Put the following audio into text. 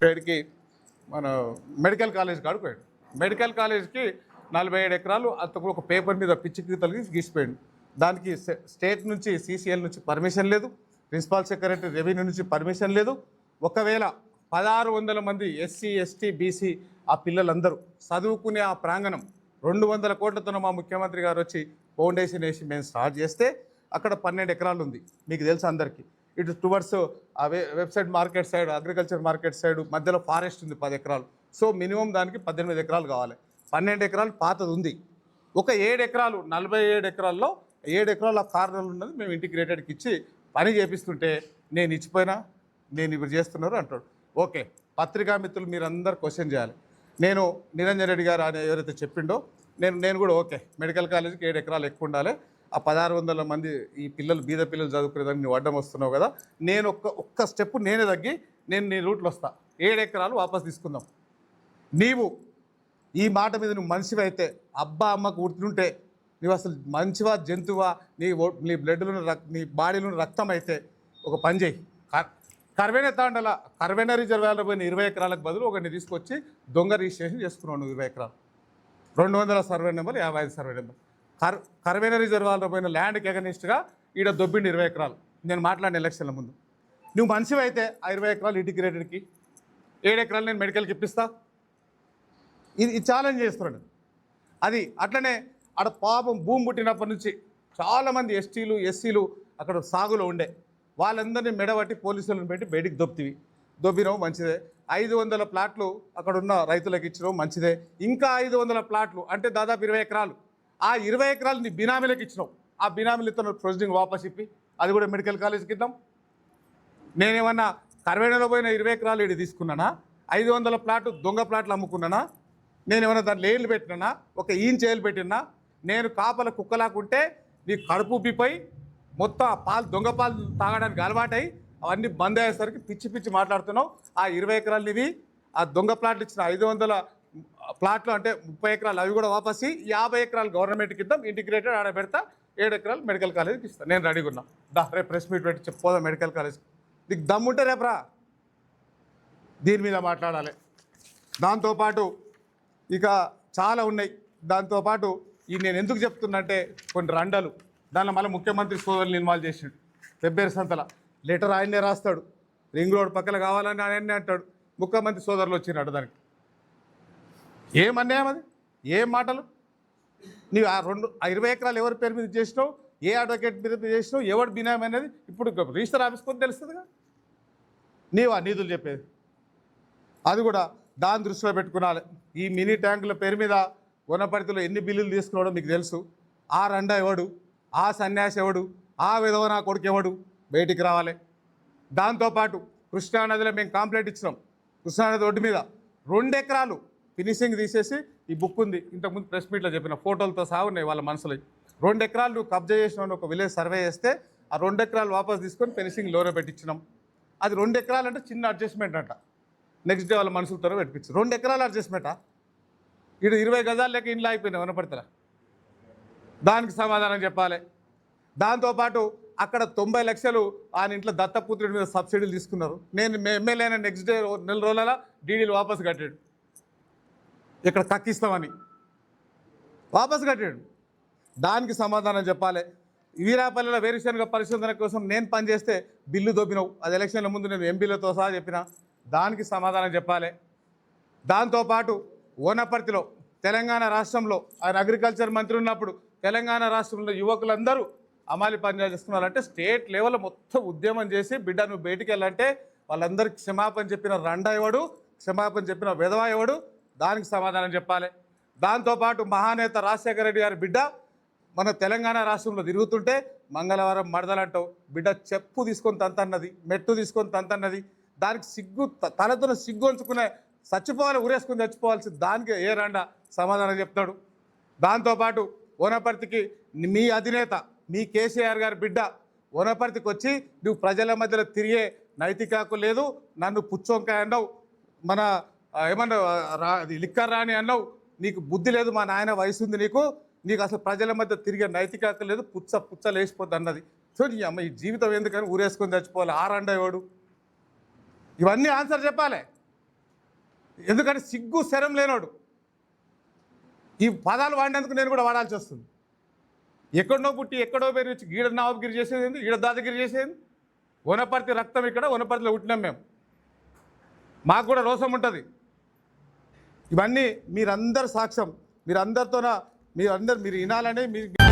పేరుకి మన medical college కాడికి పోయాడు. మెడికల్ కాలేజ్కి 47 ఎకరాలు అతను ఒక పేపర్ మీద పిచ్చి గీతలు గీసిపోయాడు. దానికి స్టేట్ నుంచి CCL నుంచి పర్మిషన్ లేదు, ప్రిన్సిపల్ సెక్రటరీ రెవెన్యూ నుంచి పర్మిషన్ లేదు. ఒకవేళ 1600 మంది SC ST BC ఆ పిల్లలందరూ చదువుకునే ఆ ప్రాంగణం 200 కోట్లతో మా ముఖ్యమంత్రి గారు వచ్చి ఫౌండేషన్ వేసి మేము స్టార్ట్ చేస్తే అక్కడ 12 ఎకరాలు ఉంది. మీకు తెలుసు అందరికీ. ఇటు టువర్డ్స్ ఆ website market side, agriculture market side మధ్యలో ఫారెస్ట్ ఉంది 10 ఎకరాలు. సో మినిమం దానికి 18 ఎకరాలు కావాలి. 12 ఎకరాలు పాతది ఉంది. ఒక 7 ఎకరాలు 47 ఎకరాల్లో 7 ఎకరాల కార్నర్లు ఉన్నది మేము ఇంటిగ్రేటెడ్కి ఇచ్చి పని చేపిస్తుంటే నేను ఇచ్చిపోయినా నేను ఇప్పుడు చేస్తున్నారు అంటాడు. ఓకే, పత్రికా మిత్రులు మీరందరూ క్వశ్చన్ చేయాలి. నేను నిరంజన్ రెడ్డి గారు అని ఎవరైతే చెప్పిండో నేను కూడా ఓకే, మెడికల్ కాలేజీకి 7 ఎకరాలు ఎక్కువ ఉండాలి. ఆ 1600 మంది ఈ పిల్లలు బీద పిల్లలు చదువుకునేదాన్ని నువ్వు అడ్డం వస్తున్నావు కదా, నేను ఒక్క స్టెప్ నేనే తగ్గి నేను నీ రూట్లో వస్తా, 7 ఎకరాలు వాపస్ తీసుకుందాం. నీవు ఈ మాట మీద నువ్వు మనిషివి అయితే, అబ్బా అమ్మకు ఉడుతుంటే నువ్వు అసలు మంచివా జంతువా, నీ బ్లడ్లో నీ బాడీలో రక్తం అయితే ఒక పని చేయి. కర్వేన తాండల కర్వేన రిజర్వాయర్లో పోయిన 20 ఎకరాలకు బదులు ఒకరిని తీసుకొచ్చి దొంగ రిజిస్ట్రేషన్ చేసుకున్నావు నువ్వు 20 ఎకరాలు, 200 సర్వే నెంబర్, 55 సర్వే నెంబర్. కర్వేన రిజర్వాయర్లో పోయిన ల్యాండ్కి ఎగనిస్ట్గా ఈడ దొబ్బిండి 20 ఎకరాలు. నేను మాట్లాడిన ఎలక్షన్ల ముందు నువ్వు మనిషివి అయితే ఆ 20 ఎకరాలు ఇంటిగ్రేటెడ్కి, 7 ఎకరాలు నేను మెడికల్కి ఇప్పిస్తా. ఇది ఛాలెంజ్ చేస్తున్నాడు. అది అట్లనే ఆడ పాపం భూమి పుట్టినప్పటి నుంచి చాలామంది STలు SCలు అక్కడ సాగులో ఉండే వాళ్ళందరినీ మెడబట్టి పోలీసులను పెట్టి బయటికి దొబ్బినావు, మంచిదే. 500 ప్లాట్లు అక్కడ ఉన్న రైతులకు ఇచ్చినావు, మంచిదే. ఇంకా 500 ప్లాట్లు అంటే దాదాపు 20 ఎకరాలు. ఆ 20 ఎకరాలు నీ బినామీలకు ఇచ్చినావు. ఆ బినామీలు ఇతను ప్రొసీడింగ్ వాపస్ ఇప్పి అది కూడా మెడికల్ కాలేజ్కి ఇద్దాం. నేనేమన్నా కర్వేణలో పోయిన 20 ఎకరాలు ఇడి తీసుకున్నానా? 500 ప్లాట్లు దొంగ ప్లాట్లు అమ్ముకున్నానా? నేనేమన్నా దాంట్లో ఏళ్ళు పెట్టినా? ఒక చేలు పెట్టినా? నేను కాపల కుక్కలాకుంటే నీ కడుపు ఉబ్బిపోయి మొత్తం పాలు దొంగ పాలు తాగడానికి అలవాటై అవన్నీ బంద్ అయ్యేసరికి పిచ్చి పిచ్చి మాట్లాడుతున్నావు. ఆ 20 ఎకరాలు ఇవి, ఆ దొంగ ప్లాట్లు ఇచ్చిన 500 ప్లాట్లు అంటే 30 ఎకరాలు అవి కూడా వాపసి 50 ఎకరాలు గవర్నమెంట్కి ఇద్దాం, ఇంటిగ్రేటెడ్ ఆడ పెడతా, 7 ఎకరాలు మెడికల్ కాలేజ్కి ఇస్తాను. నేను రెడీగా ఉన్నా. రేపు ప్రెస్ మీట్ పెట్టి చెప్పోదా మెడికల్ కాలేజ్. నీకు దమ్ముంటే రేపరా దీని మీద మాట్లాడాలి. దాంతోపాటు ఇక చాలా ఉన్నాయి. దాంతోపాటు ఈ నేను ఎందుకు చెప్తున్నంటే కొన్ని రండలు దానిలో మళ్ళీ ముఖ్యమంత్రి సోదరులు ఇన్వాల్వ్ చేసాడు. ఫిబ్రవరి సంతల లెటర్ ఆయన్నే రాస్తాడు, రింగ్ రోడ్ పక్కన కావాలని ఆయన్నే అంటాడు. ముఖ్యమంత్రి సోదరులు వచ్చినాడు. దానికి ఏం అన్యాయం అది? ఏం మాటలు? నీవు ఆ 20 ఎకరాలు ఎవరి పేరు మీద చేసినావు, ఏ అడ్వకేట్ మీద చేసినావు, ఎవడు బినామీ అనేది ఇప్పుడు రిజిస్టర్ ఆఫీస్కి కొని తెలుస్తుందిగా. నీవు ఆ నిధులు చెప్పేది అది కూడా దాని దృష్టిలో పెట్టుకున్నాలి. ఈ మినీ ట్యాంకుల పేరు మీద వనపర్తిలో ఎన్ని బిల్లులు తీసుకున్నాడో మీకు తెలుసు. ఆ రండా ఎవడు, ఆ సన్యాసి ఎవడు, ఆ విధవ నా కొడుకు ఎవడు బయటికి రావాలి. దాంతోపాటు కృష్ణానదిలో మేము కంప్లైంట్ ఇచ్చినాం. కృష్ణానది ఒడ్డు మీద 2 ఎకరాలు ఫినిషింగ్ తీసేసి ఈ బుక్ ఉంది, ఇంతకుముందు ప్రెస్ మీట్లో చెప్పిన ఫోటోలతో సహా ఉన్నాయి వాళ్ళ మనసులో. 2 ఎకరాలు నువ్వు కబ్జా చేసిన ఒక విలేజ్ సర్వే చేస్తే ఆ 2 ఎకరాలు వాపస్ తీసుకొని ఫినిషింగ్ లోనే పెట్టించినాం. అది 2 ఎకరాలు అంటే చిన్న అడ్జస్ట్మెంట్ అంట. నెక్స్ట్ డే వాళ్ళ మనుషులతో పెట్టించు. 2 ఎకరాల అడ్జస్ట్మెంటా? ఇటు 20 గజాలు లేక ఇంట్లో అయిపోయినాయి వనపడతారా? దానికి సమాధానం చెప్పాలి. దాంతోపాటు అక్కడ 90 లక్షలు ఆయన ఇంట్లో దత్తపుత్రుడి మీద సబ్సిడీలు తీసుకున్నారు. నేను ఎమ్మెల్యే అయిన నెక్స్ట్ డే నెల రోజుల డీడీలు వాపస్ కట్టాడు. ఇక్కడ కక్కిస్తామని వాపస్ కట్టాడు. దానికి సమాధానం చెప్పాలి. వీరాపల్లిలో వేరుశనగ పరిశోధన కోసం నేను పనిచేస్తే బిల్లు దొబ్బినావు. అది ఎలక్షన్ల ముందు నేను ఎంపీలతో సహా చెప్పిన, దానికి సమాధానం చెప్పాలి. దాంతోపాటు వనపర్తిలో తెలంగాణ రాష్ట్రంలో ఆయన అగ్రికల్చర్ మంత్రి ఉన్నప్పుడు తెలంగాణ రాష్ట్రంలో యువకులందరూ అమాలి పని చేస్తున్నారంటే స్టేట్ లెవెల్ మొత్తం ఉద్యమం చేసి బిడ్డ నువ్వు బయటికి వెళ్ళాలంటే వాళ్ళందరికీ క్షమాపణ చెప్పిన రండా ఎవడు, క్షమాపణ చెప్పిన విధవా ఎవడు, దానికి సమాధానం చెప్పాలి. దాంతోపాటు మహానేత రాజశేఖర రెడ్డి గారి బిడ్డ మన తెలంగాణ రాష్ట్రంలో తిరుగుతుంటే మంగళవారం మడదలంటావు. బిడ్డ చెప్పు తీసుకొని తంతన్నది, మెట్టు తీసుకొని తంతన్నది. దానికి సిగ్గు తలతో సిగ్గు ఉంచుకునే చచ్చిపోవాలి, ఊరేసుకుని చచ్చిపోవాల్సి దానికి ఏ రండా సమాధానం చెప్తాడు. దాంతోపాటు వనపర్తికి మీ అధినేత మీ కేసీఆర్ గారి బిడ్డ వనపర్తికి వచ్చి నువ్వు ప్రజల మధ్యలో తిరిగే నైతిక హక్కు లేదు, నన్ను పుచ్చొంకాయ అన్నావు, మన ఏమన్నా లిక్కర్ రాని అన్నావు, నీకు బుద్ధి లేదు, మా నాయన వయసు ఉంది నీకు అసలు ప్రజల మధ్య తిరిగే నైతిక హక్కు లేదు, పుచ్చ లేచిపోద్ది అన్నది. చూడండి అమ్మ ఈ జీవితం ఎందుకని ఊరేసుకొని చచ్చిపోవాలి, ఆ రండా ఎవడు? ఇవన్నీ ఆన్సర్ చెప్పాలి. ఎందుకంటే సిగ్గు శరం లేనోడు ఈ పదాలు వాడినందుకు నేను కూడా వాడాల్సి వస్తుంది. ఎక్కడో పుట్టి ఎక్కడో పేరు వచ్చి గీడ నవాబగిరి చేసేది ఏంది, ఈడ దాదాగిరి చేసేది. వనపర్తి రక్తం ఇక్కడ, వనపర్తిలో పుట్టినాం మేము, మాకు కూడా రోసం ఉంటుంది. ఇవన్నీ మీరందరు సాక్ష్యం, మీరు వినాలనే మీరు